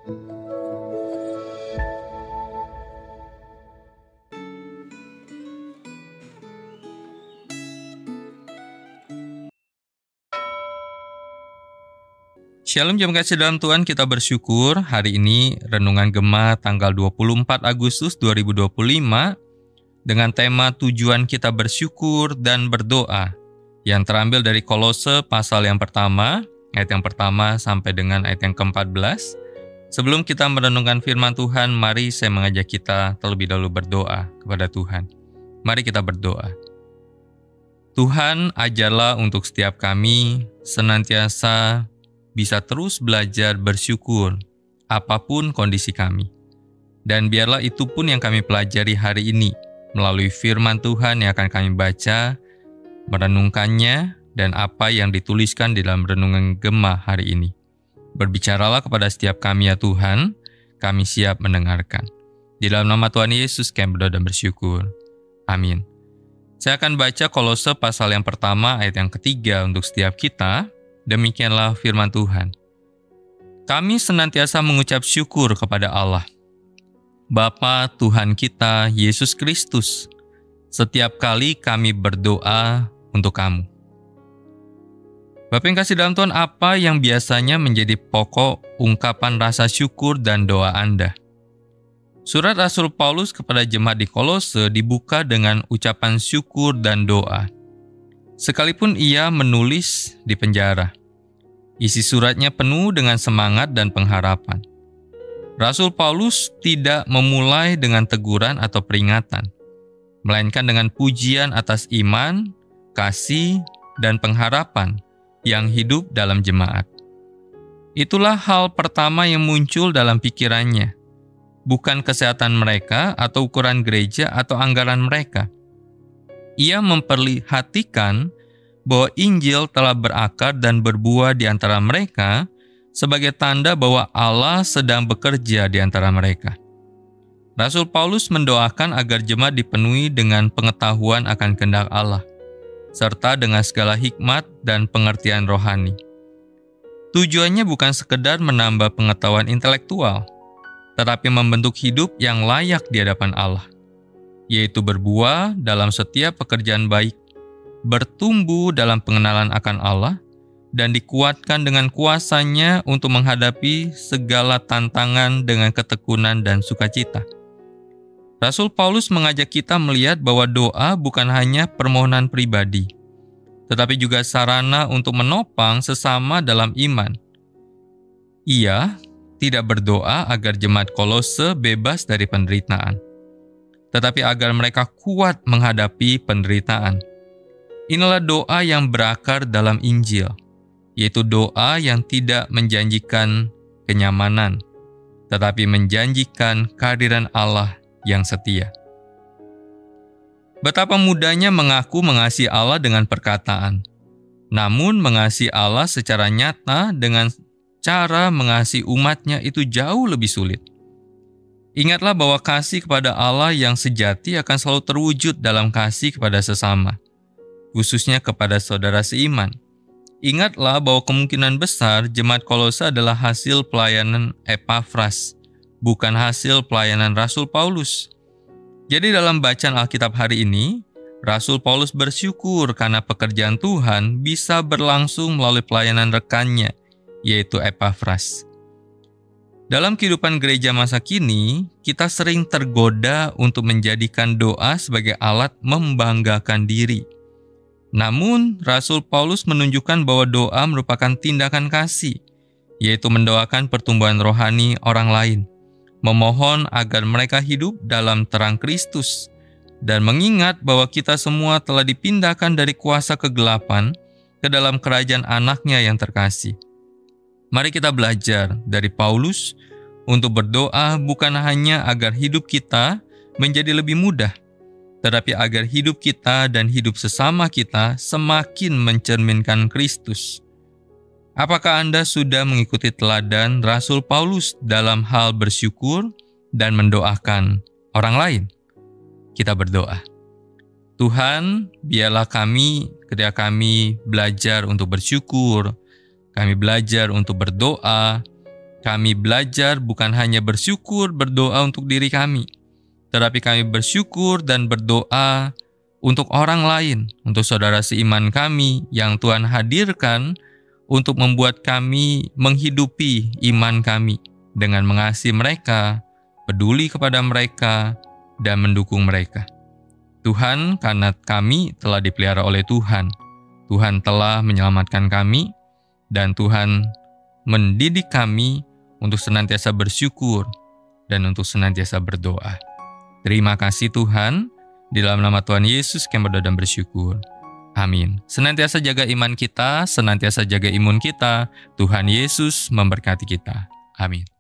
Shalom jemaat kasih dalam Tuhan, kita bersyukur hari ini Renungan Gema tanggal 24 Agustus 2025 dengan tema tujuan kita bersyukur dan berdoa yang terambil dari Kolose pasal yang pertama, ayat yang pertama sampai dengan ayat yang ke-14. Sebelum kita merenungkan firman Tuhan, mari saya mengajak kita terlebih dahulu berdoa kepada Tuhan. Mari kita berdoa. Tuhan, ajarlah untuk setiap kami senantiasa bisa terus belajar bersyukur apapun kondisi kami. Dan biarlah itu pun yang kami pelajari hari ini melalui firman Tuhan yang akan kami baca, merenungkannya, dan apa yang dituliskan di dalam Renungan Gema hari ini. Berbicaralah kepada setiap kami ya Tuhan, kami siap mendengarkan. Di dalam nama Tuhan Yesus kami berdoa dan bersyukur. Amin. Saya akan baca Kolose pasal yang pertama ayat yang ketiga untuk setiap kita. Demikianlah firman Tuhan. Kami senantiasa mengucap syukur kepada Allah, Bapa Tuhan kita, Yesus Kristus, setiap kali kami berdoa untuk kamu. Bapak yang kasih dalam Tuhan, apa yang biasanya menjadi pokok ungkapan rasa syukur dan doa Anda? Surat Rasul Paulus kepada jemaat di Kolose dibuka dengan ucapan syukur dan doa. Sekalipun ia menulis di penjara, isi suratnya penuh dengan semangat dan pengharapan. Rasul Paulus tidak memulai dengan teguran atau peringatan, melainkan dengan pujian atas iman, kasih, dan pengharapan yang hidup dalam jemaat. Itulah hal pertama yang muncul dalam pikirannya, bukan kesehatan mereka atau ukuran gereja atau anggaran mereka. Ia memperlihatkan bahwa Injil telah berakar dan berbuah di antara mereka sebagai tanda bahwa Allah sedang bekerja di antara mereka. Rasul Paulus mendoakan agar jemaat dipenuhi dengan pengetahuan akan kehendak Allah, serta dengan segala hikmat dan pengertian rohani. Tujuannya bukan sekedar menambah pengetahuan intelektual, tetapi membentuk hidup yang layak di hadapan Allah, yaitu berbuah dalam setiap pekerjaan baik, bertumbuh dalam pengenalan akan Allah, dan dikuatkan dengan kuasa-Nya untuk menghadapi segala tantangan dengan ketekunan dan sukacita. Rasul Paulus mengajak kita melihat bahwa doa bukan hanya permohonan pribadi, tetapi juga sarana untuk menopang sesama dalam iman. Ia tidak berdoa agar jemaat Kolose bebas dari penderitaan, tetapi agar mereka kuat menghadapi penderitaan. Inilah doa yang berakar dalam Injil, yaitu doa yang tidak menjanjikan kenyamanan, tetapi menjanjikan kehadiran Allah yang setia. Betapa mudahnya mengaku mengasihi Allah dengan perkataan, namun mengasihi Allah secara nyata dengan cara mengasihi umat-Nya itu jauh lebih sulit. Ingatlah bahwa kasih kepada Allah yang sejati akan selalu terwujud dalam kasih kepada sesama, khususnya kepada saudara seiman. Ingatlah bahwa kemungkinan besar jemaat Kolose adalah hasil pelayanan Epafras, bukan hasil pelayanan Rasul Paulus. Jadi dalam bacaan Alkitab hari ini, Rasul Paulus bersyukur karena pekerjaan Tuhan bisa berlangsung melalui pelayanan rekannya, yaitu Epafras. Dalam kehidupan gereja masa kini, kita sering tergoda untuk menjadikan doa sebagai alat membanggakan diri. Namun, Rasul Paulus menunjukkan bahwa doa merupakan tindakan kasih, yaitu mendoakan pertumbuhan rohani orang lain, memohon agar mereka hidup dalam terang Kristus, dan mengingat bahwa kita semua telah dipindahkan dari kuasa kegelapan ke dalam kerajaan Anak-Nya yang terkasih. Mari kita belajar dari Paulus untuk berdoa bukan hanya agar hidup kita menjadi lebih mudah, tetapi agar hidup kita dan hidup sesama kita semakin mencerminkan Kristus. Apakah Anda sudah mengikuti teladan Rasul Paulus dalam hal bersyukur dan mendoakan orang lain? Kita berdoa. Tuhan, biarlah kami ketika kami belajar untuk bersyukur, kami belajar untuk berdoa, Kami belajar bukan hanya bersyukur, berdoa untuk diri kami, tetapi kami bersyukur dan berdoa untuk orang lain, untuk saudara seiman kami yang Tuhan hadirkan untuk membuat kami menghidupi iman kami dengan mengasihi mereka, peduli kepada mereka, dan mendukung mereka. Tuhan, karena kami telah dipelihara oleh Tuhan, Tuhan telah menyelamatkan kami, dan Tuhan mendidik kami untuk senantiasa bersyukur dan untuk senantiasa berdoa. Terima kasih Tuhan, di dalam nama Tuhan Yesus kami berdoa dan bersyukur. Amin. Senantiasa jaga iman kita, senantiasa jaga imun kita. Tuhan Yesus memberkati kita. Amin.